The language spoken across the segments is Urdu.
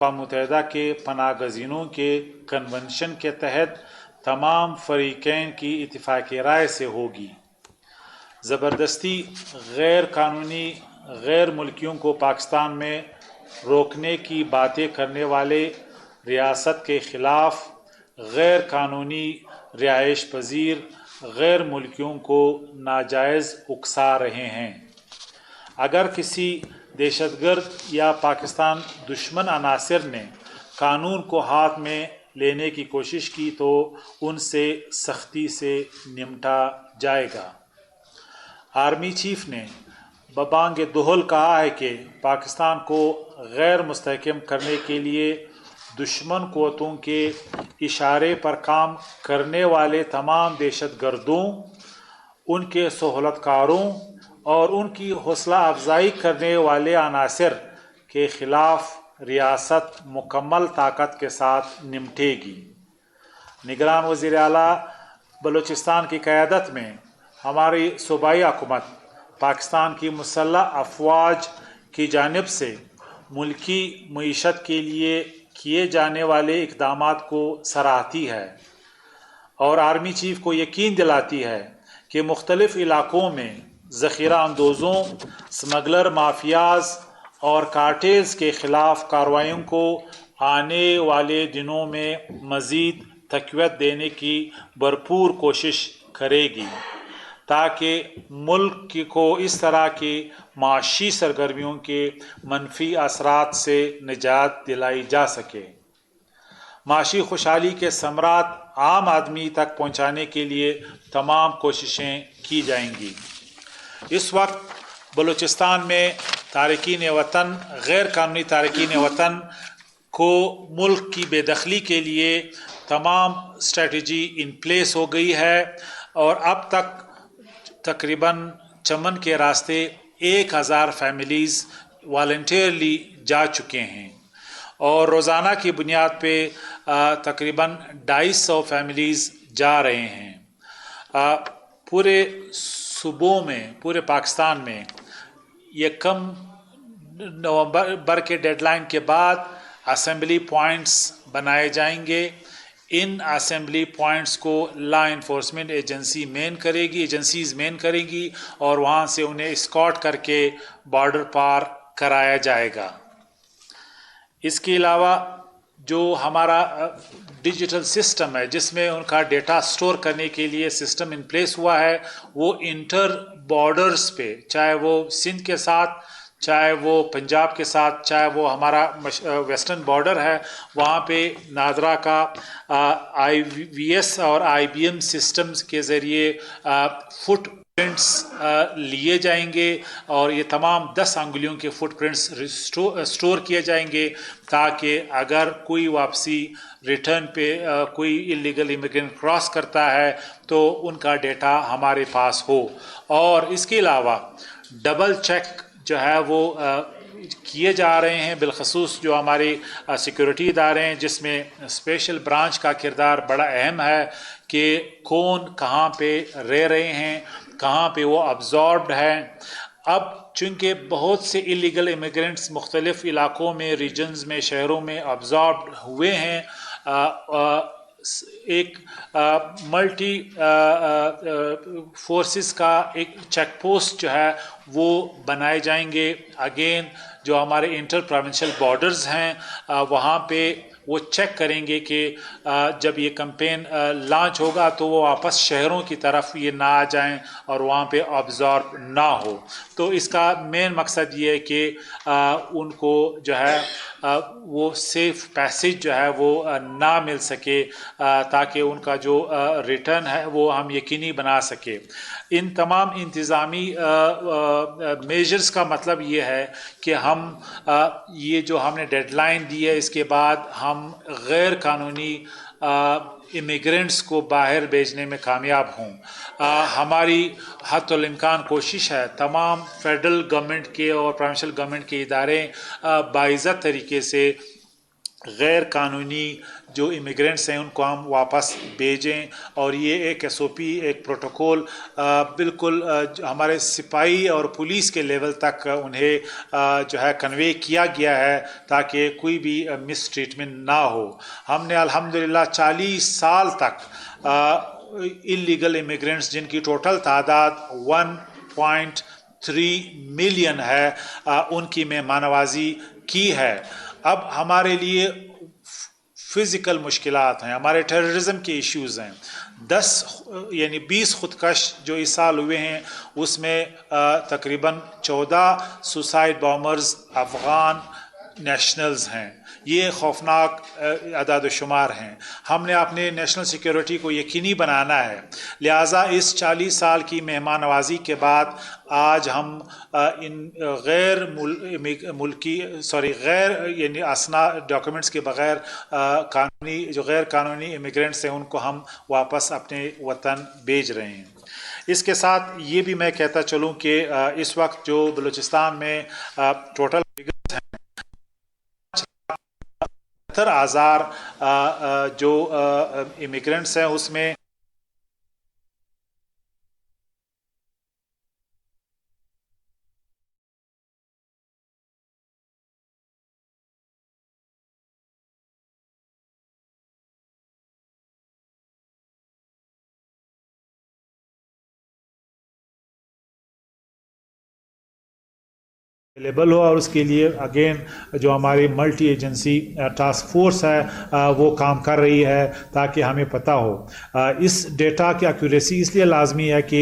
اقوام متحدہ کے پناہ گزینوں کے کنونشن کے تحت تمام فریقین کی اتفاقی رائے سے ہوگی۔ زبردستی غیر قانونی غیر ملکیوں کو پاکستان میں روکنے کی باتیں کرنے والے ریاست کے خلاف غیر قانونی رہائش پذیر غیر ملکیوں کو ناجائز اکسا رہے ہیں۔ اگر کسی دہشت گرد یا پاکستان دشمن عناصر نے قانون کو ہاتھ میں لینے کی کوشش کی تو ان سے سختی سے نمٹا جائے گا۔ آرمی چیف نے ببانگ دہل کہا ہے کہ پاکستان کو غیر مستحکم کرنے کے لیے دشمن قوتوں کے اشارے پر کام کرنے والے تمام دہشت گردوں، ان کے سہولت کاروں اور ان کی حوصلہ افزائی کرنے والے عناصر کے خلاف ریاست مکمل طاقت کے ساتھ نمٹے گی۔ نگران وزیر اعلیٰ بلوچستان کی قیادت میں ہماری صوبائی حکومت پاکستان کی مسلح افواج کی جانب سے ملکی معیشت کے لیے کیے جانے والے اقدامات کو سراہتی ہے اور آرمی چیف کو یقین دلاتی ہے کہ مختلف علاقوں میں ذخیرہ اندوزوں، سمگلر مافیاز اور کارٹیلز کے خلاف کارروائیوں کو آنے والے دنوں میں مزید تقویت دینے کی بھرپور کوشش کرے گی تاکہ ملک کو اس طرح کی معاشی سرگرمیوں کے منفی اثرات سے نجات دلائی جا سکے۔ معاشی خوشحالی کے ثمرات عام آدمی تک پہنچانے کے لیے تمام کوششیں کی جائیں گی۔ اس وقت بلوچستان میں تارکین وطن، غیر قانونی تارکین وطن کو ملک کی بے دخلی کے لیے تمام اسٹریٹجی ان پلیس ہو گئی ہے اور اب تک تقریباً چمن کے راستے 1000 فیملیز والنٹیئرلی جا چکے ہیں اور روزانہ کی بنیاد پہ تقریباً 250 فیملیز جا رہے ہیں۔ پورے صوبوں میں، پورے پاکستان میں یکم نومبر کے ڈیڈ لائن کے بعد اسمبلی پوائنٹس بنائے جائیں گے۔ ان اسمبلی پوائنٹس کو لا انفورسمنٹ ایجنسیز مین کریں گی اور وہاں سے انہیں اسکارٹ کر کے بارڈر پار کرایا جائے گا۔ اس کے علاوہ جو ہمارا ڈیجیٹل سسٹم ہے جس میں ان کا ڈیٹا سٹور کرنے کے لیے سسٹم ان پلیس ہوا ہے، وہ انٹر بارڈرز پہ، چاہے وہ سندھ کے ساتھ، چاہے وہ پنجاب کے ساتھ، چاہے وہ ہمارا ویسٹرن بارڈر ہے، وہاں پہ نادرا کا آئی وی ایس اور آئی بی ایم سسٹمز کے ذریعے فٹ پرنٹس لیے جائیں گے اور یہ تمام 10 انگلیوں کے فٹ پرنٹس اسٹور کیے جائیں گے تاکہ اگر کوئی واپسی ریٹرن پہ کوئی انلیگل امیگرینٹ کراس کرتا ہے تو ان کا ڈیٹا ہمارے پاس ہو۔ اور اس کے علاوہ ڈبل چیک جو ہے وہ کیے جا رہے ہیں، بالخصوص جو ہمارے سیکورٹی ادارے ہیں جس میں اسپیشل برانچ کا کردار بڑا اہم ہے کہ کون کہاں پہ رہ رہے ہیں، کہاں پہ وہ ابزاربڈ ہیں۔ اب چونکہ بہت سے انلیگل امیگرینٹس مختلف علاقوں میں، ریجنز میں، شہروں میں ابزاربڈ ہوئے ہیں، ایک ملٹی فورسز کا ایک چیک پوسٹ جو ہے وہ بنائے جائیں گے۔ اگین جو ہمارے انٹر پروونشل بارڈرز ہیں وہاں پہ وہ چیک کریں گے کہ جب یہ کمپین لانچ ہوگا تو وہ واپس شہروں کی طرف یہ نہ آ جائیں اور وہاں پہ آبزارب نہ ہو۔ تو اس کا مین مقصد یہ ہے کہ ان کو جو ہے وہ سیف پیسج جو ہے وہ نہ مل سکے تاکہ ان کا جو ریٹرن ہے وہ ہم یقینی بنا سکے۔ ان تمام انتظامی میجرز کا مطلب یہ ہے کہ ہم یہ جو ہم نے ڈیڈ لائن دی ہے اس کے بعد ہم غیر قانونی امیگرینٹس کو باہر بھیجنے میں کامیاب ہوں۔ ہماری حتی الامکان کوشش ہے تمام فیڈرل گورنمنٹ کے اور پروونشل گورنمنٹ کے ادارے باعزت طریقے سے غیر قانونی جو امیگرینٹس ہیں ان کو ہم واپس بھیجیں، اور یہ ایک ایس او پی، ایک پروٹوکول بالکل ہمارے سپاہی اور پولیس کے لیول تک انہیں جو ہے کنوے کیا گیا ہے تاکہ کوئی بھی مس ٹریٹمنٹ نہ ہو۔ ہم نے الحمدللہ 40 سال تک انلیگل امیگرینٹس جن کی ٹوٹل تعداد 1.3 ملین ہے ان کی مہمان نوازی کی ہے۔ اب ہمارے لیے فزیکل مشکلات ہیں، ہمارے ٹیررزم کے ایشوز ہیں۔ 20 خودکش جو اس سال ہوئے ہیں اس میں تقریباً 14 سوسائڈ بامرز افغان نیشنلز ہیں۔ یہ خوفناک اعداد و شمار ہیں۔ ہم نے اپنے نیشنل سیکیورٹی کو یقینی بنانا ہے، لہٰذا اس 40 سال کی مہمان نوازی کے بعد آج ہم ان غیر یعنی اسنا ڈاکومنٹس کے بغیر جو غیر قانونی امیگرینٹس ہیں ان کو ہم واپس اپنے وطن بھیج رہے ہیں۔ اس کے ساتھ یہ بھی میں کہتا چلوں کہ اس وقت جو بلوچستان میں ٹوٹل فگرز ہیں 70,000 جو امیگرینٹس ہیں اس میں اویلیبل ہو، اور اس کے لیے اگین جو ہماری ملٹی ایجنسی ٹاسک فورس ہے وہ کام کر رہی ہے تاکہ ہمیں پتہ ہو۔ اس ڈیٹا کی ایکوریسی اس لیے لازمی ہے کہ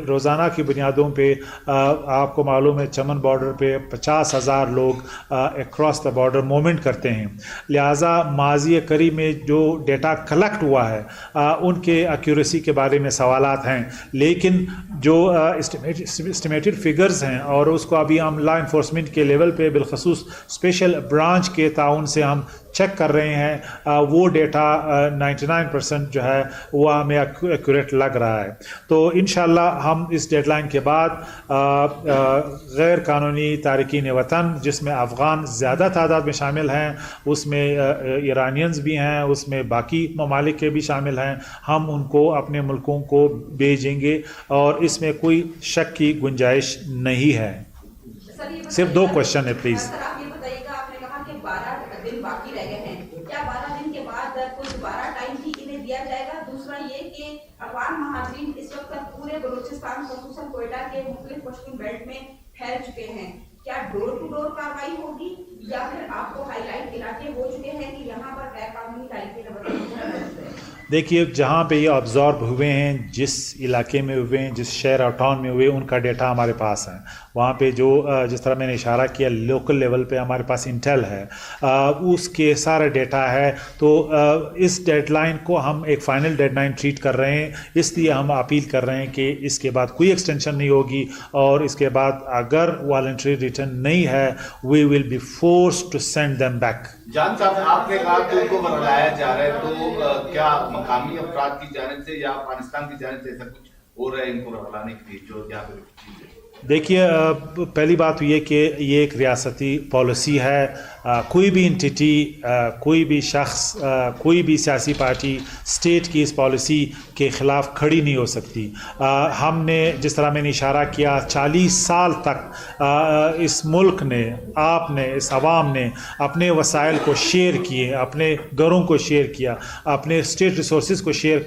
روزانہ کی بنیادوں پہ آپ کو معلوم ہے چمن بارڈر پہ 50,000 لوگ اکراس دا بارڈر موومنٹ کرتے ہیں، لہٰذا ماضی قریب میں جو ڈیٹا کلیکٹ ہوا ہے ان کے ایکوریسی کے بارے میں سوالات ہیں، لیکن جو اسٹیمیٹڈ فگرز ہیں اور اس کو ابھی ہم لا انفورسمنٹ کے لیول پہ بالخصوص اسپیشل برانچ کے تعاون سے ہم چیک کر رہے ہیں، وہ ڈیٹا 99% جو ہے وہ ہمیں ایکوریٹ لگ رہا ہے۔ تو انشاءاللہ ہم اس ڈیڈ لائن کے بعد غیر قانونی تارکین وطن جس میں افغان زیادہ تعداد میں شامل ہیں، اس میں ایرانینز بھی ہیں، اس میں باقی ممالک کے بھی شامل ہیں، ہم ان کو اپنے ملکوں کو بھیجیں گے اور اس میں کوئی شک کی گنجائش نہیں ہے۔ صرف 2 کوشچن ہے پلیز۔ سر آپ یہ بتائیے گا، آپ نے کہا کہ 12 دن باقی رہ گئے ہیں، کیا 12 دن کے بعد کوئی دوبارہ ٹائم بھی انہیں دیا جائے گا؟ دوسرا یہ کہ افغان مہاجرین اس وقت تک پورے بلوچستان خصوصاً کوئٹہ کے مختلف پشتون بیلٹ میں پھیل چکے ہیں، کیا ڈور ٹو ڈور کارروائی ہوگی یا پھر آپ کو ہائی لائٹ علاقے ہو چکے ہیں کہ یہاں پر غیر قانونی تارکین وطن؟ دیکھیے جہاں پہ یہ آبزارو ہوئے ہیں، جس علاقے میں ہوئے ہیں، جس شہر اور ٹاؤن میں ہوئے، ان کا ڈیٹا ہمارے پاس ہے۔ وہاں پہ جو جس طرح میں نے اشارہ کیا لوکل لیول پہ ہمارے پاس انٹیل ہے، اس کے سارا ڈیٹا ہے۔ تو اس ڈیڈ لائن کو ہم ایک فائنل ڈیڈ لائن ٹریٹ کر رہے ہیں، اس لیے ہم اپیل کر رہے ہیں کہ اس کے بعد کوئی ایکسٹینشن نہیں ہوگی، اور اس کے بعد اگر والنٹری ریٹرن نہیں ہے we will be force to send them back. جان صاحب آپ نے کہا کہ ان کو بلایا جا رہا ہے، تو کیا مقامی افراد کی جانب سے یا افغانستان کی جانب سے ایسا کچھ ہو رہا ہے ان کو بلانے کے لیے جو یہاں پہ؟ دیکھیے پہلی بات تو یہ کہ یہ ایک ریاستی پالیسی ہے، کوئی بھی انٹیٹی، کوئی بھی شخص، کوئی بھی سیاسی پارٹی اسٹیٹ کی اس پالیسی کے خلاف کھڑی نہیں ہو سکتی۔ ہم نے جس طرح میں نے اشارہ کیا 40 سال تک اس ملک نے، آپ نے، اس عوام نے اپنے وسائل کو شیئر کیے، اپنے گھروں کو شیئر کیا، اپنے اسٹیٹ ریسورسز کو شیئر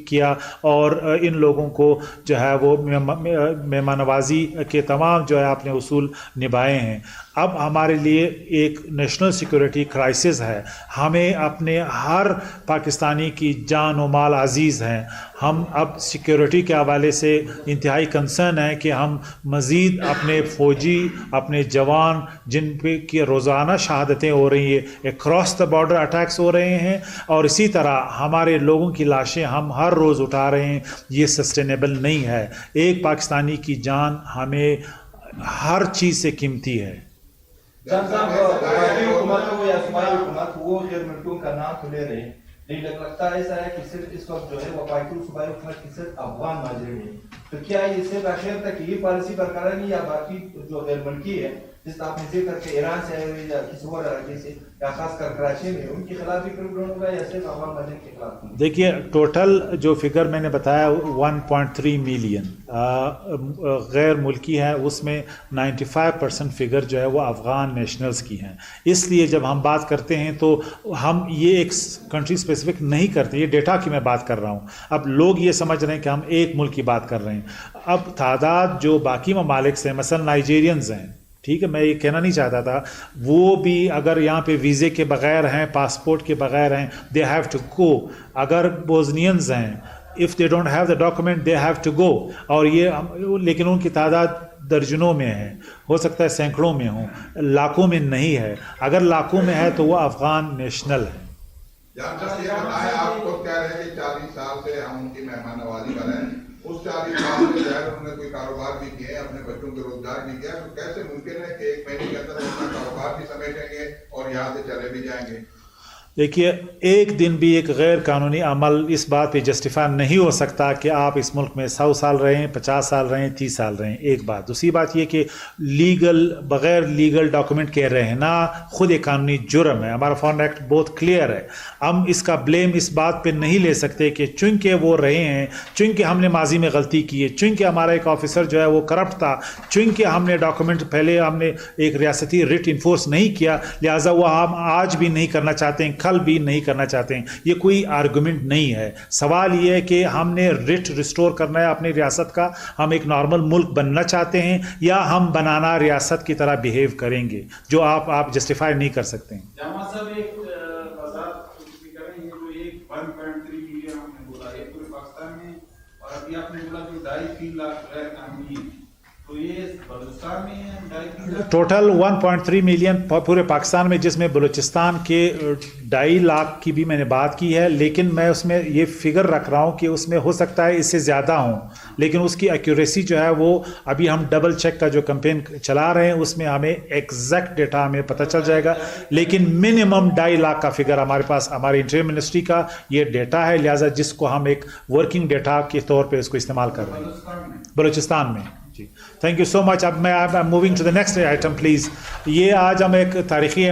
کیا، اور ان لوگوں کو جو ہے وہ مہمان نوازی کے تمام جو ہے اپنے اصول نبھائے ہیں۔ اب ہمارے لیے ایک نیشنل سیکورٹی کرائسس ہے، ہمیں اپنے ہر پاکستانی کی جان و مال عزیز ہیں۔ ہم اب سیکورٹی کے حوالے سے انتہائی کنسرن ہیں کہ ہم مزید اپنے فوجی، اپنے جوان جن پہ کی روزانہ شہادتیں ہو رہی ہیں، اکراس دا بارڈر اٹیکس ہو رہے ہیں، اور اسی طرح ہمارے لوگوں کی لاشیں ہم ہر روز اٹھا رہے ہیں، یہ سسٹینیبل نہیں ہے۔ ایک پاکستانی کی جان ہمیں ہر چیز سے قیمتی ہے۔ جان صاحب حکومت ہو یا صوبائی حکومت، وہ غیر ملکیوں کا نام تو لے رہے ہیں، لیکن لگتا ایسا ہے کہ صرف اس وقت جو ہے وفاقی صوبائی حکومت کی صرف افغان مہاجرین ہیں، تو کیا یہ صرف آخر تک یہ پالیسی برقرار نہیں، یا باقی جو غیر ملکی ہے جس طرح آپ نے ذکر کہ ایران سے آئے ہوئے یا کسی اور علاقے سے یا خاص کر کراچی میں ان کے خلاف بھی پروگرام ہوگا یا صرف عوام مدن کے خلاف؟ دیکھیے ٹوٹل جو فگر میں نے بتایا 1.3 ملین غیر ملکی ہے، اس میں 95% فگر جو ہے وہ افغان نیشنلز کی ہیں. اس لیے جب ہم بات کرتے ہیں تو ہم یہ ایک کنٹری اسپیسیفک نہیں کرتے، یہ ڈیٹا کی میں بات کر رہا ہوں. اب لوگ یہ سمجھ رہے ہیں کہ ہم ایک ملک کی بات کر رہے ہیں. اب تعداد جو باقی ممالک سے مثلا نائجیرینز ہیں، ٹھیک ہے، میں یہ کہنا نہیں چاہتا تھا، وہ بھی اگر یہاں پہ ویزے کے بغیر ہیں، پاسپورٹ کے بغیر ہیں، دے ہیو ٹو گو. اگر بوزنینز ہیں، if they don't have the document they have to go. اور یہ لیکن ان کی تعداد درجنوں میں ہے، ہو سکتا ہے سینکڑوں میں ہوں، لاکھوں میں نہیں ہے. اگر لاکھوں میں ہے تو وہ افغان نیشنل ہے. جان صاحب یہ بتائیں، آپ کو کہہ رہے ہیں کہ 40 سال سے ہم ان کی مہمان نوازی کر رہے ہیں، اس 40 سال میں جو ہے انہوں نے کوئی کاروبار بھی کیا ہے، اپنے بچوں کے روزگار بھی کیا ہے، تو کیسے ممکن ہے کہ 1 مہینے کے اندر اپنا کاروبار بھی سمیٹیں گے اور یہاں سے چلے بھی جائیں گے؟ دیکھیے ایک دن بھی ایک غیر قانونی عمل اس بات پہ جسٹیفائی نہیں ہو سکتا کہ آپ اس ملک میں 100 سال رہیں، 50 سال رہیں، 30 سال رہیں. ایک بات. دوسری بات یہ کہ لیگل بغیر لیگل ڈاکومنٹ کے رہنا خود ایک قانونی جرم ہے. ہمارا فارن ایکٹ بہت کلیئر ہے. ہم اس کا بلیم اس بات پہ نہیں لے سکتے کہ چونکہ وہ رہے ہیں، چونکہ ہم نے ماضی میں غلطی کی ہے، چونکہ ہمارا ایک آفیسر جو ہے وہ کرپٹ تھا، چونکہ ہم نے ڈاکومنٹ پہلے ہم نے ایک ریاستی ریٹ انفورس نہیں کیا، لہٰذا وہ ہم آج بھی نہیں کرنا چاہتے ہیں، کل بھی نہیں کرنا چاہتے ہیں. یہ کوئی آرگومنٹ نہیں ہے. سوال یہ ہے کہ ہم نے ریٹ ریسٹور کرنا ہے اپنی ریاست کا، ہم ایک نارمل ملک بننا چاہتے ہیں، یا ہم بنانا ریاست کی طرح بیہیو کریں گے، جو آپ جسٹیفائی نہیں کر سکتے ہیں. جامعہ صاحب ایک وضاحت کریں، یہ جو ایک 1.3 ملین ہم نے بولا یہ پورے پاکستان میں، اور ابھی آپ نے بولا جو 2.5-3 لاکھ غیر قانونی، تو یہ بلوچستان میں ہے 2.5-3 لاکھ؟ ٹوٹل 1.3 ملین پورے پاکستان میں، جس میں بلوچستان کے 2.5 لاکھ کی بھی میں نے بات کی ہے. لیکن میں اس میں یہ فگر رکھ رہا ہوں کہ اس میں ہو سکتا ہے اس سے زیادہ ہوں، لیکن اس کی ایکوریسی جو ہے وہ ابھی ہم ڈبل چیک کا جو کمپین چلا رہے ہیں اس میں ہمیں ایگزیکٹ ڈیٹا ہمیں پتہ چل جائے گا. لیکن منیمم 2.5 لاکھ کا فگر ہمارے پاس ہماری انٹیریئر منسٹری کا یہ ڈیٹا ہے، لہٰذا جس کو ہم ایک ورکنگ ڈیٹا کے طور پہ اس کو استعمال کر رہے ہیں بلوچستان میں. جی تھینک یو سو مچ. اب میں moving to the next item please. یہ آج ہم ایک تاریخی